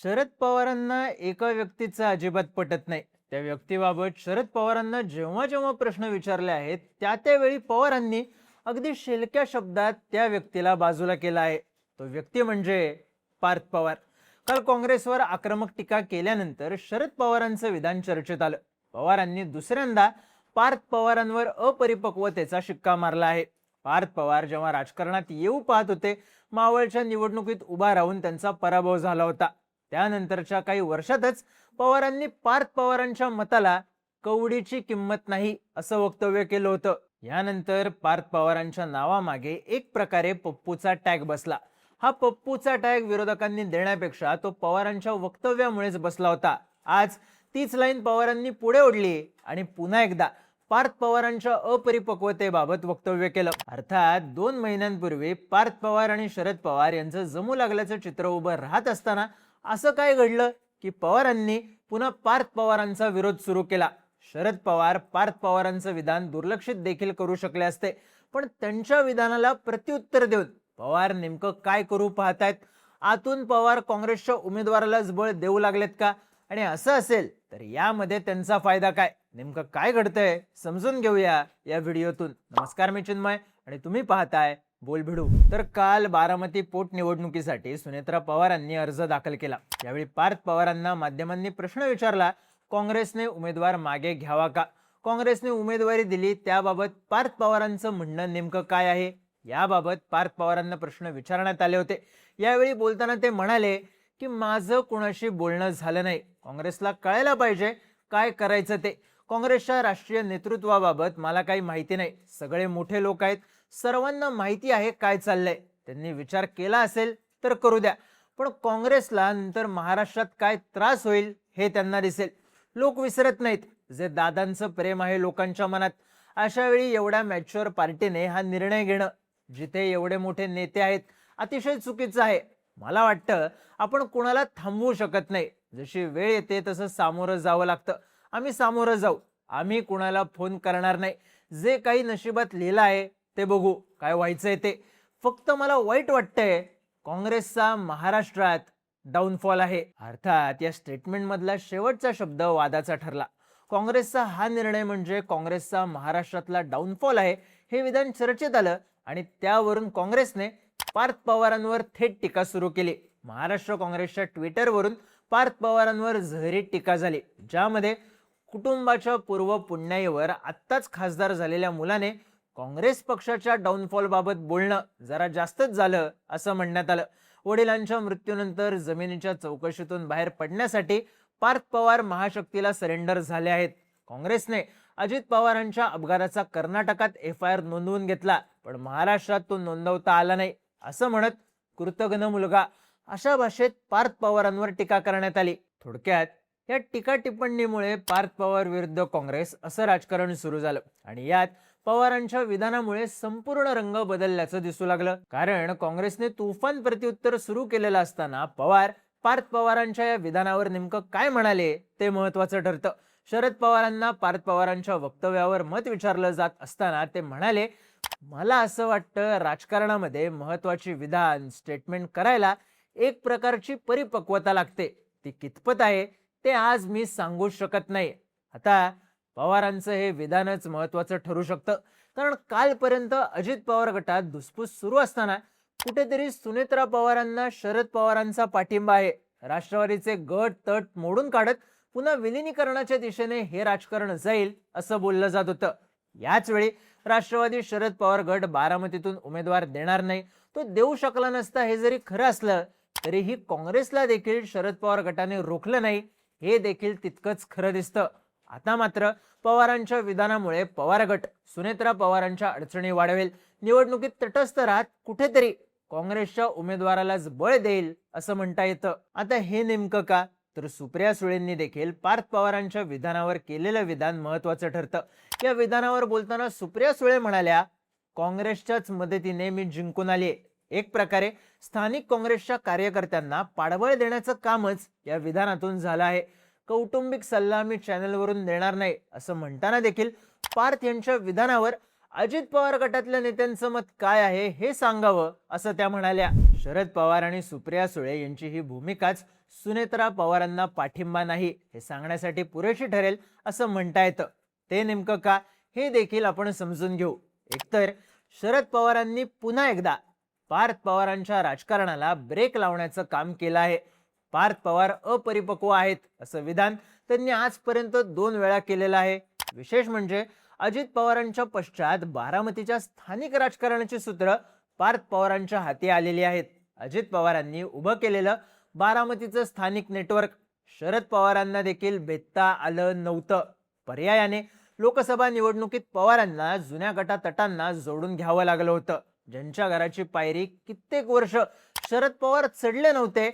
शरद पवारांना एका व्यक्तीचं अजिबात पटत नाही. त्या व्यक्तीबाबत शरद पवारांना जेव्हा जेव्हा प्रश्न विचारले आहेत त्यावेळी पवारांनी अगदी शिलक्या शब्दात त्या व्यक्तीला बाजूला केला आहे. तो व्यक्ती म्हणजे पार्थ पवार. काल काँग्रेसवर आक्रमक टीका केल्यानंतर शरद पवारांचं विधान चर्चेत आलं. पवारांनी दुसऱ्यांदा पार्थ पवारांवर अपरिपक्वतेचा शिक्का मारला आहे. पार्थ पवार जेव्हा राजकारणात येऊ पाहत होते, मावळच्या निवडणुकीत उभा राहून त्यांचा पराभव झाला होता. त्यानंतरच्या काही वर्षातच पवारांनी पार्थ पवारांच्या मताला कवडीची किंमत नाही असं वक्तव्य केलं होतं. यानंतर पार्थ पवारांच्या नावामागे एक प्रकारे पप्पूचा टॅग बसला. हा पप्पूचा टॅग विरोधकांनी देण्यापेक्षा तो पवारांच्या वक्तव्यामुळेच बसला होता. आज तीच लाईन पवारांनी पुढे ओढली आणि पुन्हा एकदा पार्थ पवारांच्या अपरिपक्वतेबाबत वक्तव्य केलं. अर्थात 2 महिन्यांपूर्वी पार्थ पवार आणि शरद पवार यांचं जमू लागल्याचं चित्र उभं राहत असताना असं काय घडलं की पवारांनी पुन्हा पार्थ पवारांचा विरोध सुरू केला. शरद पवार पार्थ पवारांचं विधान दुर्लक्षित देखील करू शकले असते, पण त्यांच्या विधानाला प्रत्युत्तर देऊन पवार नेमकं काय करू पाहतायत? आतून पवार काँग्रेसच्या उमेदवारालाच बळ देऊ लागलेत का? आणि असं असेल तर यामध्ये त्यांचा फायदा काय? नेमकं काय घडतंय समजून घेऊया या व्हिडिओतून. नमस्कार, मी चिन्मय आणि तुम्ही पाहताय बोलभिडू. तर काल बारामती पोटनिवडणुकीसाठी सुनेत्रा पवारांनी अर्ज दाखल केला. यावेळी पार्थ पवारांना माध्यमांनी प्रश्न विचारला, काँग्रेसने उमेदवार मागे घ्यावा का? काँग्रेसने उमेदवारी दिली त्याबाबत पार्थ पवारांचं म्हणणं नेमकं काय आहे? याबाबत पार्थ पवारांना प्रश्न विचारण्यात आले होते. यावेळी बोलताना ते म्हणाले की माझं कुणाशी बोलणं झालं नाही. काँग्रेसला कळायला पाहिजे काय करायचं ते. काँग्रेसच्या राष्ट्रीय नेतृत्वाबाबत मला काही माहिती नाही. सगळे मोठे लोक आहेत, सर्वांना माहिती आहे काय चाललंय. त्यांनी विचार केला असेल तर करू द्या, पण काँग्रेसला नंतर महाराष्ट्रात काय त्रास होईल हे त्यांना दिसेल. लोक विसरत नाहीत जे दादांचं प्रेम आहे लोकांच्या मनात. अशा वेळी एवढ्या मॅच्युअर पार्टीने हा निर्णय घेणं, जिथे एवढे मोठे नेते आहेत, अतिशय चुकीचं आहे. मला वाटतं आपण कुणाला थांबवू शकत नाही. जशी वेळ येते तसं सामोरं जावं लागतं. आम्ही सामोरं जाऊ. आम्ही कुणाला फोन करणार नाही. जे काही नशिबात लिहिलं आहे ते बघू काय व्हायचंय ते. फक्त मला वाईट वाटतंय काँग्रेसचा महाराष्ट्रात डाऊनफॉल आहे. अर्थात या स्टेटमेंट मधला शेवटचा शब्द वादाचा ठरला. काँग्रेसचा हा निर्णय म्हणजे काँग्रेसचा महाराष्ट्रातला डाऊनफॉल आहे हे विधान चर्चेत आलं आणि त्यावरून काँग्रेसने पार्थ पवारांवर थेट टीका सुरू केली. महाराष्ट्र काँग्रेसच्या ट्विटरवरून पार्थ पवारांवर जहरी टीका झाली, ज्यामध्ये कुटुंबाच्या पूर्व पुण्याईवर आत्ताच खासदार झालेल्या मुलाने काँग्रेस पक्षाच्या डाऊनफॉल बाबत बोलणं जरा जास्तच झालं असं म्हणण्यात आलं. वडिलांच्या मृत्यूनंतर जमिनीच्या चौकशीतून बाहेर पडण्यासाठी पार्थ पवार महाशक्तीला सरेंडर झाले आहेत. काँग्रेसने अजित पवारांच्या अपघाताचा कर्नाटकात FIR नोंदवून घेतला, पण महाराष्ट्रात तो नोंदवता आला नाही असं म्हणत कृतघ्न मुलगा अशा भाषेत पार्थ पवारांवर टीका करण्यात आली. थोडक्यात या टीका टिप्पणीमुळे पार्थ पवार विरुद्ध काँग्रेस असं राजकारण सुरू झालं आणि यात पवारांच्या विधानामुळे संपूर्ण रंग बदलल्याचं दिसू लागलं. कारण काँग्रेसने तुफान प्रत्युत्तर सुरू केलेलं असताना पवार पार्थ पवारांच्या या विधानावर नेमकं काय म्हणाले ते महत्वाचं ठरतं. शरद पवारांना पार्थ पवारांच्या वक्तव्यावर मत विचारलं जात असताना ते म्हणाले, मला असं वाटतं राजकारणामध्ये महत्वाची विधान स्टेटमेंट करायला एक प्रकारची परिपक्वता लागते. ती कितपत आहे ते आज मी सांगू शकत नाही. आता पवारांचं हे विधानच महत्वाचं ठरू शकतं, कारण कालपर्यंत अजित पवार गटात धुसफूस सुरू असताना कुठेतरी सुनेत्रा पवारांना शरद पवारांचा पाठिंबा आहे. राष्ट्रवादीचे गट तट मोडून काढत पुन्हा विलिनीकरणाच्या दिशेने हे राजकारण जाईल असं बोललं जात होतं. याच वेळी राष्ट्रवादी शरद पवार गट बारामतीतून उमेदवार देणार नाही, तो देऊ शकला नसता हे जरी खरं असलं तरीही काँग्रेसला देखील शरद पवार गटाने रोखलं नाही हे देखील तितकंच खरं दिसतं. आता मात्र पवारांच्या विधानामुळे पवार गट सुनेत्रा पवारांच्या अडचणी वाढवेल, निवडणुकीत तटस्थ राहत कुठेतरी काँग्रेसच्या उमेदवारालाच बळ देईल असं म्हणता येतं. आता हे नेमकं का? तर सुप्रिया सुळेंनी देखील पार्थ पवारांच्या विधानावर केलेलं विधान महत्वाचं ठरतं. या विधानावर बोलताना सुप्रिया सुळे म्हणाल्या, काँग्रेसच्याच मदतीने मी जिंकून आले. एक प्रकारे स्थानिक काँग्रेसच्या कार्यकर्त्यांना पाठबळ देण्याचं कामच या विधानातून झालं आहे. कौटुंबिक सल्ला मी चॅनलवरून देणार नाही असं म्हणताना देखील पार्थ यांच्या विधानावर अजित पवार गटातल्या नेत्यांचं मत काय आहे हे सांगावं असं त्या म्हणाल्या. शरद पवार आणि सुप्रिया सुळे यांची ही भूमिकाच सुनेत्रा पवारांना पाठिंबा नाही हे सांगण्यासाठी पुरेशी ठरेल असं म्हणता येतं. ते नेमकं का हे देखील आपण समजून घेऊ. एकतर शरद पवारांनी पुन्हा एकदा पार्थ पवारांच्या राजकारणाला ब्रेक लावण्याचं काम केलं आहे. पार्थ पवार अपरिपक्व आहेत असं विधान त्यांनी आजपर्यंत 2 वेळा केलेलं आहे. विशेष म्हणजे अजित पवारांच्या पश्चात बारामतीच्या स्थानिक राजकारणाची सूत्र पार्थ पवारांच्या हाती आलेली आहेत. अजित पवारांनी उभं केलेलं बारामतीचं स्थानिक नेटवर्क शरद पवारांना देखील भेदता आलं नव्हतं. पर्यायाने लोकसभा निवडणुकीत पवारांना जुन्या गटातटांना जोडून घ्यावं लागलं होतं. ज्यांच्या घराची पायरी कित्येक वर्ष शरद पवार चढले नव्हते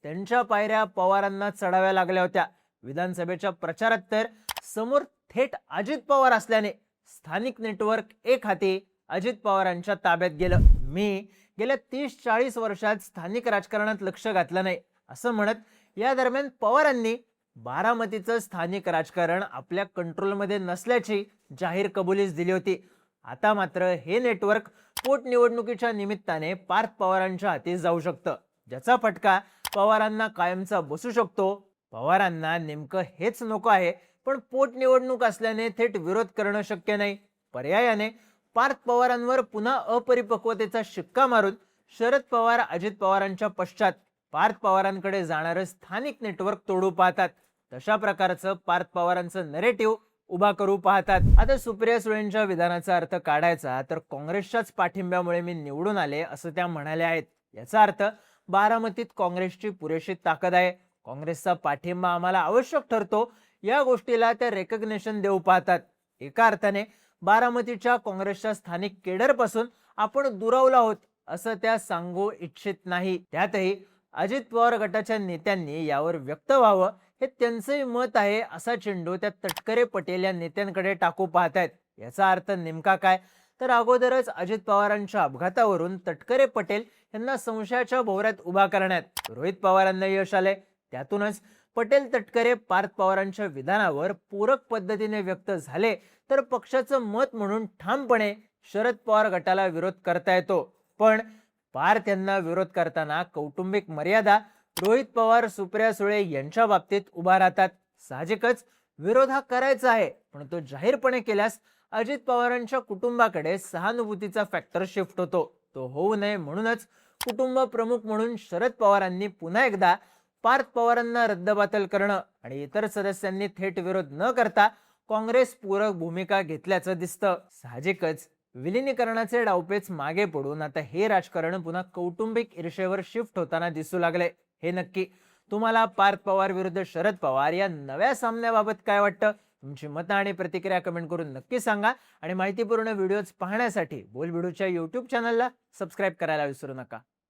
त्यांच्या पायऱ्या पवारांना चढाव्या लागल्या होत्या. विधानसभेच्या प्रचारात तर समोर थेट अजित पवार असल्याने स्थानिक नेटवर्क एक हाती अजित पवारांच्या ताब्यात गेलं. मी गेल्या 30-40 वर्षात स्थानिक राजकारणात लक्ष घातलं नाही असं म्हणत या दरम्यान पवारांनी बारामतीचं स्थानिक राजकारण आपल्या कंट्रोलमध्ये नसल्याची जाहीर कबुलीच दिली होती. आता मात्र हे नेटवर्क पोटनिवडणुकीच्या निमित्ताने पार्थ पवारांच्या हाती जाऊ शकतं, ज्याचा फटका पवारांना कायमचा बसू शकतो. पवारांना नेमकं हेच नको आहे, पण पोटनिवडणूक असल्याने थेट विरोध करणं शक्य नाही. पर्यायाने पार्थ पवारांवर पुन्हा अपरिपक्वतेचा शिक्का मारून शरद पवार अजित पवारांच्या पश्चात पार्थ पवारांकडे जाणारं स्थानिक नेटवर्क तोडू पाहतात. तशा प्रकारचं पार्थ पवारांचं नरेटिव्ह उभा करू पाहतात. आता सुप्रिया सुळेंच्या विधानाचा अर्थ काढायचा तर काँग्रेसच्याच पाठिंब्यामुळे मी निवडून आले असं त्या म्हणाल्या आहेत. याचा अर्थ बारामतीत काँग्रेसची पुरेशी ताकद आहे. काँग्रेसचा पाठिंबा आम्हाला आवश्यक ठरतो या गोष्टीला त्या रेकग्नेशन देऊ पाहतात. एका अर्थाने बारामतीच्या काँग्रेसच्या स्थानिक केडरपासून आपण दुरावलो आहोत असं त्या सांगू इच्छित नाही. त्यातही अजित पवार गटाच्या नेत्यांनी यावर व्यक्त व्हावं हे त्यांचंही मत आहे असा चेंडू त्या तटकरे पटेल या नेत्यांकडे टाकू पाहतायत. याचा अर्थ नेमका काय तर अगोदरच अजित पवारांच्या अपघातावरून तटकरे पटेल यांना संशयाच्या भोवऱ्यात उभा करण्यात रोहित पवारांना यश आले. त्यातूनच पटेल तटकरे पार्थ पवारांच्या विधानावर पूरक पद्धतीने व्यक्त झाले तर पक्षाचं मत म्हणून ठामपणे शरद पवार गटाला विरोध करता येतो. पण पार्थ यांना विरोध करताना कौटुंबिक मर्यादा रोहित पवार सुप्रिया सुळे यांच्या बाबतीत उभा राहतात. साहजिकच विरोध हा करायचा आहे, पण तो जाहीरपणे केल्यास अजित पवारांच्या कुटुंबाकडे सहानुभूतीचा फॅक्टर शिफ्ट होतो. तो होऊ नये म्हणूनच कुटुंब प्रमुख म्हणून शरद पवारांनी पुन्हा एकदा पार्थ पवारांना रद्दबातल करणं आणि इतर सदस्यांनी थेट विरोध न करता काँग्रेस पूरक भूमिका घेतल्याचं दिसतं. साहजिकच विलिनीकरणाचे डावपेच मागे पडून आता हे राजकारण पुन्हा कौटुंबिक ईर्षेवर शिफ्ट होताना दिसू लागले. हे नक्की. तुम्हाला पार्थ पवार विरुद्ध शरद पवार या नव्या सामन्याबाबत काय वाटतं? तुमची मतं आणि प्रतिक्रिया कमेंट करून नक्की सांगा आणि माहितीपूर्ण व्हिडिओज पाहण्यासाठी बोलबिडूच्या YouTube चॅनलला सबस्क्राईब करायला विसरू नका.